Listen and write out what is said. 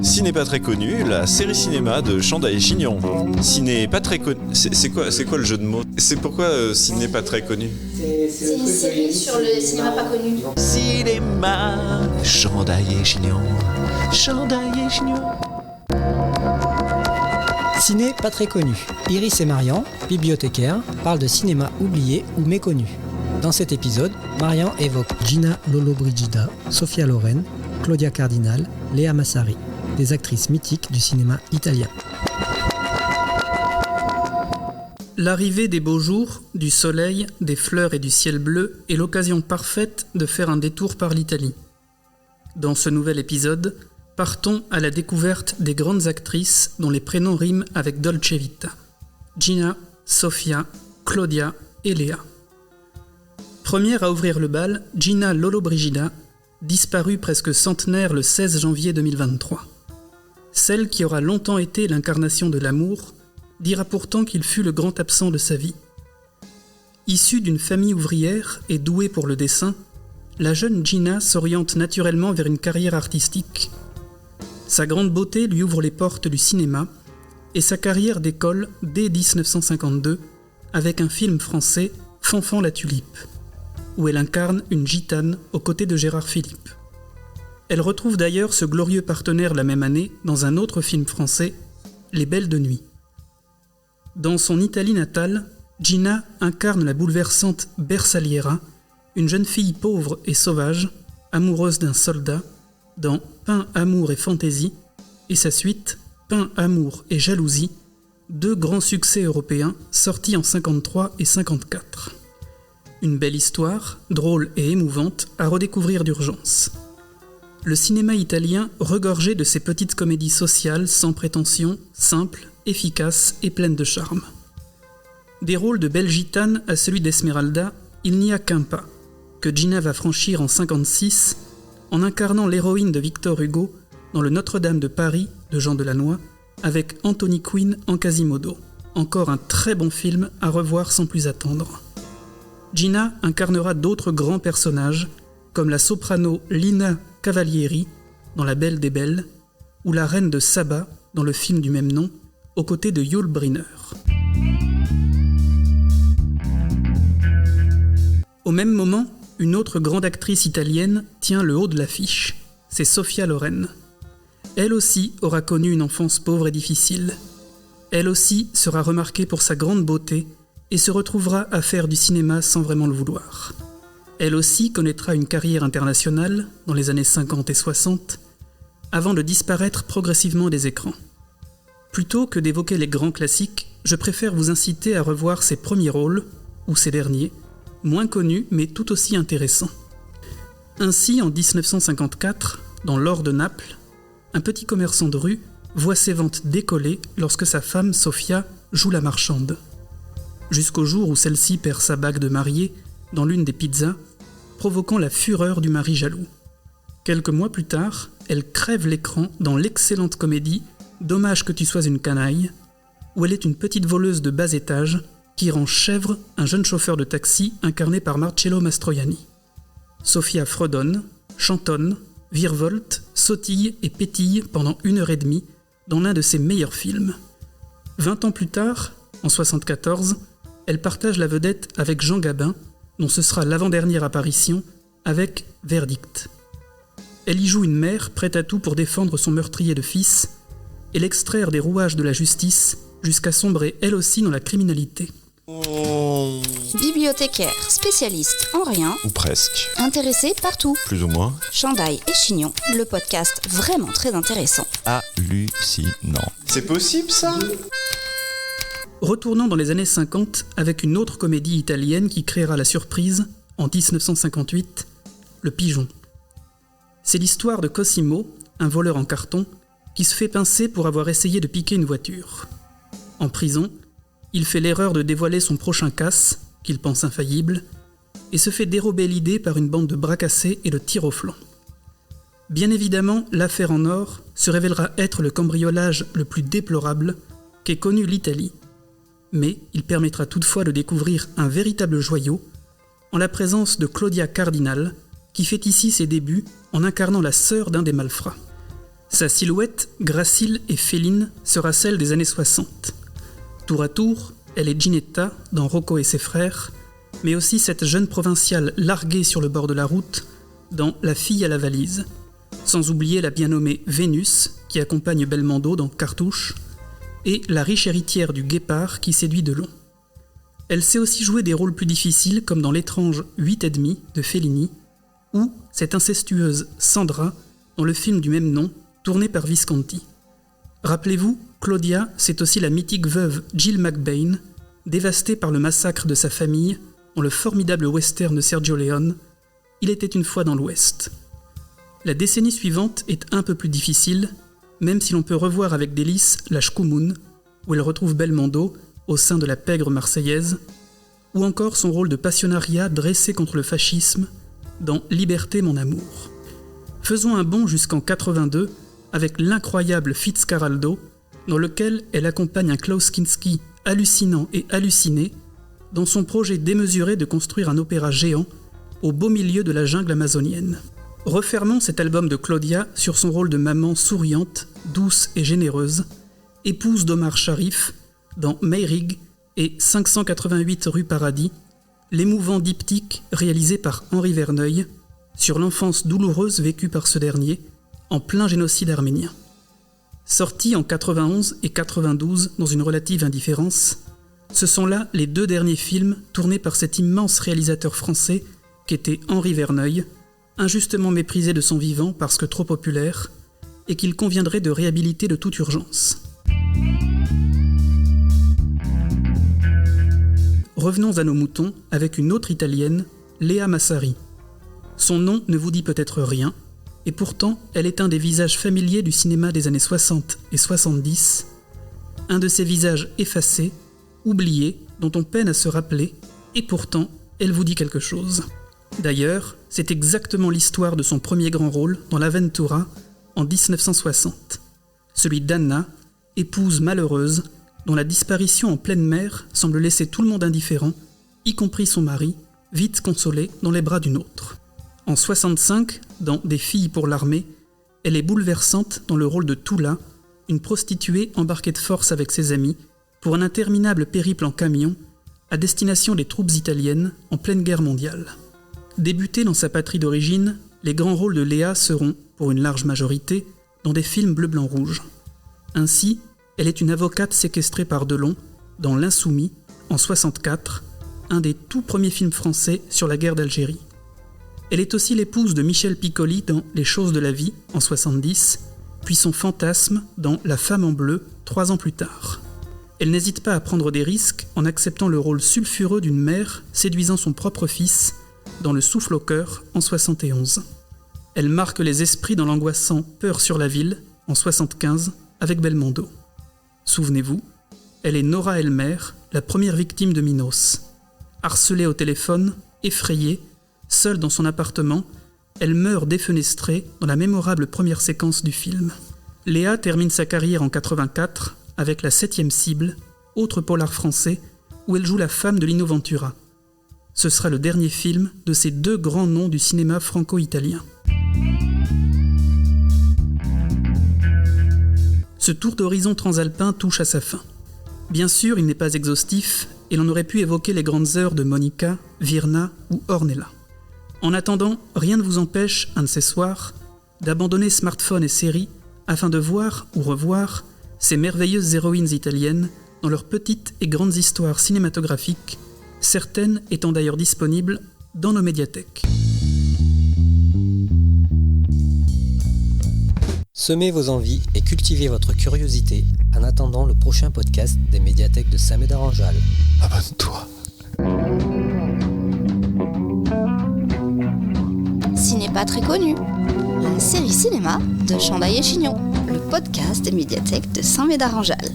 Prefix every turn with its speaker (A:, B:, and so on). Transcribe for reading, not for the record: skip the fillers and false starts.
A: Ciné pas très connu, la série cinéma de Chanda et Chignon. Ciné pas très connu. C'est quoi le jeu de mots? C'est pourquoi ciné pas très connu?
B: C'est une série sur le cinéma pas connu.
A: Cinéma, Chanda et Chignon. Chanda et Chignon.
C: Ciné pas très connu. Iris et Marian, bibliothécaires, parlent de cinéma oublié ou méconnu. Dans cet épisode, Marian évoque Gina Lollobrigida, Sophia Loren, Claudia Cardinal, Léa Massari, des actrices mythiques du cinéma italien.
D: L'arrivée des beaux jours, du soleil, des fleurs et du ciel bleu est l'occasion parfaite de faire un détour par l'Italie. Dans ce nouvel épisode, partons à la découverte des grandes actrices dont les prénoms riment avec Dolce Vita. Gina, Sofia, Claudia et Léa. Première à ouvrir le bal, Gina Lollobrigida, disparue presque centenaire le 16 janvier 2023. Celle qui aura longtemps été l'incarnation de l'amour, dira pourtant qu'il fut le grand absent de sa vie. Issue d'une famille ouvrière et douée pour le dessin, la jeune Gina s'oriente naturellement vers une carrière artistique. Sa grande beauté lui ouvre les portes du cinéma et sa carrière décolle dès 1952 avec un film français, Fanfan la Tulipe, où elle incarne une gitane aux côtés de Gérard Philippe. Elle retrouve d'ailleurs ce glorieux partenaire la même année dans un autre film français, Les Belles de Nuit. Dans son Italie natale, Gina incarne la bouleversante Bersaliera, une jeune fille pauvre et sauvage, amoureuse d'un soldat, dans Pain, amour et fantaisie, et sa suite, Pain, amour et jalousie, deux grands succès européens sortis en 1953 et 1954. Une belle histoire, drôle et émouvante, à redécouvrir d'urgence. Le cinéma italien regorgeait de ces petites comédies sociales sans prétention, simples, efficaces et pleines de charme. Des rôles de belle gitane à celui d'Esmeralda, il n'y a qu'un pas, que Gina va franchir en 1956 en incarnant l'héroïne de Victor Hugo dans le Notre-Dame de Paris de Jean Delannoy avec Anthony Quinn en Quasimodo. Encore un très bon film à revoir sans plus attendre. Gina incarnera d'autres grands personnages, comme la soprano Lina Cavalieri dans La Belle des Belles, ou la reine de Saba dans le film du même nom, aux côtés de Yul Brynner. Au même moment, une autre grande actrice italienne tient le haut de l'affiche, c'est Sophia Loren. Elle aussi aura connu une enfance pauvre et difficile. Elle aussi sera remarquée pour sa grande beauté et se retrouvera à faire du cinéma sans vraiment le vouloir. Elle aussi connaîtra une carrière internationale dans les années 50 et 60, avant de disparaître progressivement des écrans. Plutôt que d'évoquer les grands classiques, je préfère vous inciter à revoir ses premiers rôles, ou ses derniers, moins connus mais tout aussi intéressants. Ainsi, en 1954, dans l'Or de Naples, un petit commerçant de rue voit ses ventes décoller lorsque sa femme, Sophia, joue la marchande. Jusqu'au jour où celle-ci perd sa bague de mariée dans l'une des pizzas, provoquant la fureur du mari jaloux. Quelques mois plus tard, elle crève l'écran dans l'excellente comédie « Dommage que tu sois une canaille », où elle est une petite voleuse de bas étage qui rend chèvre un jeune chauffeur de taxi incarné par Marcello Mastroianni. Sophia fredonne, chantonne, virevolte, sautille et pétille pendant 1h30 dans l'un de ses meilleurs films. 20 ans plus tard, en 1974, elle partage la vedette avec Jean Gabin, dont ce sera l'avant-dernière apparition, avec Verdict. Elle y joue une mère prête à tout pour défendre son meurtrier de fils et l'extraire des rouages de la justice jusqu'à sombrer elle aussi dans la criminalité.
B: Bibliothécaire, spécialiste en rien,
A: Ou presque.
B: intéressé partout.
A: Plus ou moins.
B: Chandail et Chignon, le podcast vraiment très intéressant.
A: Hallucinant. C'est possible ça?
D: Retournons dans les années 50 avec une autre comédie italienne qui créera la surprise en 1958, Le Pigeon. C'est l'histoire de Cosimo, un voleur en carton, qui se fait pincer pour avoir essayé de piquer une voiture. En prison, il fait l'erreur de dévoiler son prochain casse, qu'il pense infaillible, et se fait dérober l'idée par une bande de bras cassés et de tirs au flanc. Bien évidemment, l'affaire en or se révélera être le cambriolage le plus déplorable qu'ait connu l'Italie. Mais il permettra toutefois de découvrir un véritable joyau en la présence de Claudia Cardinal, qui fait ici ses débuts en incarnant la sœur d'un des malfrats. Sa silhouette, gracile et féline, sera celle des années 60. Tour à tour, elle est Ginetta dans Rocco et ses frères, mais aussi cette jeune provinciale larguée sur le bord de la route dans La fille à la valise, sans oublier la bien nommée Vénus qui accompagne Belmondo dans Cartouche, et la riche héritière du guépard qui séduit Delon. Elle sait aussi jouer des rôles plus difficiles comme dans l'étrange 8,5 de Fellini, ou cette incestueuse Sandra dans le film du même nom, tourné par Visconti. Rappelez-vous, Claudia, c'est aussi la mythique veuve Jill McBain, dévastée par le massacre de sa famille dans le formidable western de Sergio Leone, Il était une fois dans l'Ouest. La décennie suivante est un peu plus difficile, même si l'on peut revoir avec délice la Shkumun, où elle retrouve Belmondo au sein de la pègre marseillaise, ou encore son rôle de passionnariat dressé contre le fascisme dans Liberté mon amour. Faisons un bond jusqu'en 82 avec l'incroyable Fitzcarraldo, dans lequel elle accompagne un Klaus Kinski hallucinant et halluciné dans son projet démesuré de construire un opéra géant au beau milieu de la jungle amazonienne. Refermons cet album de Claudia sur son rôle de maman souriante, douce et généreuse, épouse d'Omar Sharif, dans Meyrig et 588 rue Paradis, l'émouvant diptyque réalisé par Henri Verneuil sur l'enfance douloureuse vécue par ce dernier, en plein génocide arménien. Sorti en 91 et 92 dans une relative indifférence, ce sont là les deux derniers films tournés par cet immense réalisateur français qu'était Henri Verneuil, injustement méprisé de son vivant parce que trop populaire, et qu'il conviendrait de réhabiliter de toute urgence. Revenons à nos moutons avec une autre italienne, Léa Massari. Son nom ne vous dit peut-être rien, et pourtant elle est un des visages familiers du cinéma des années 60 et 70, un de ces visages effacés, oubliés, dont on peine à se rappeler, et pourtant elle vous dit quelque chose. D'ailleurs, c'est exactement l'histoire de son premier grand rôle dans l'Avventura en 1960, celui d'Anna, épouse malheureuse, dont la disparition en pleine mer semble laisser tout le monde indifférent, y compris son mari, vite consolé dans les bras d'une autre. En 65, dans Des filles pour l'armée, elle est bouleversante dans le rôle de Tula, une prostituée embarquée de force avec ses amis pour un interminable périple en camion à destination des troupes italiennes en pleine guerre mondiale. Débutée dans sa patrie d'origine, les grands rôles de Léa seront, pour une large majorité, dans des films bleu-blanc-rouge. Ainsi, elle est une avocate séquestrée par Delon dans L'Insoumis, en 64, un des tout premiers films français sur la guerre d'Algérie. Elle est aussi l'épouse de Michel Piccoli dans Les choses de la vie, en 70, puis son fantasme dans La femme en bleu, 3 ans plus tard. Elle n'hésite pas à prendre des risques en acceptant le rôle sulfureux d'une mère séduisant son propre fils dans Le souffle au cœur, en 71. Elle marque les esprits dans l'angoissant Peur sur la ville, en 75, avec Belmondo. Souvenez-vous, elle est Nora Elmer, la première victime de Minos. Harcelée au téléphone, effrayée, seule dans son appartement, elle meurt défenestrée dans la mémorable première séquence du film. Léa termine sa carrière en 84 avec La 7e cible, autre polar français, où elle joue la femme de Lino Ventura. Ce sera le dernier film de ces deux grands noms du cinéma franco-italien. Ce tour d'horizon transalpin touche à sa fin. Bien sûr, il n'est pas exhaustif, et l'on aurait pu évoquer les grandes heures de Monica, Virna ou Ornella. En attendant, rien ne vous empêche, un de ces soirs, d'abandonner smartphone et séries afin de voir ou revoir ces merveilleuses héroïnes italiennes dans leurs petites et grandes histoires cinématographiques, certaines étant d'ailleurs disponibles dans nos médiathèques.
C: Semez vos envies et cultivez votre curiosité en attendant le prochain podcast des médiathèques de Saint-Médard-en-Jalles.
A: Abonne-toi.
B: Ciné pas très connu. Une série cinéma de Chandaille et Chignon, le podcast des médiathèques de Saint-Médard-en-Jalles.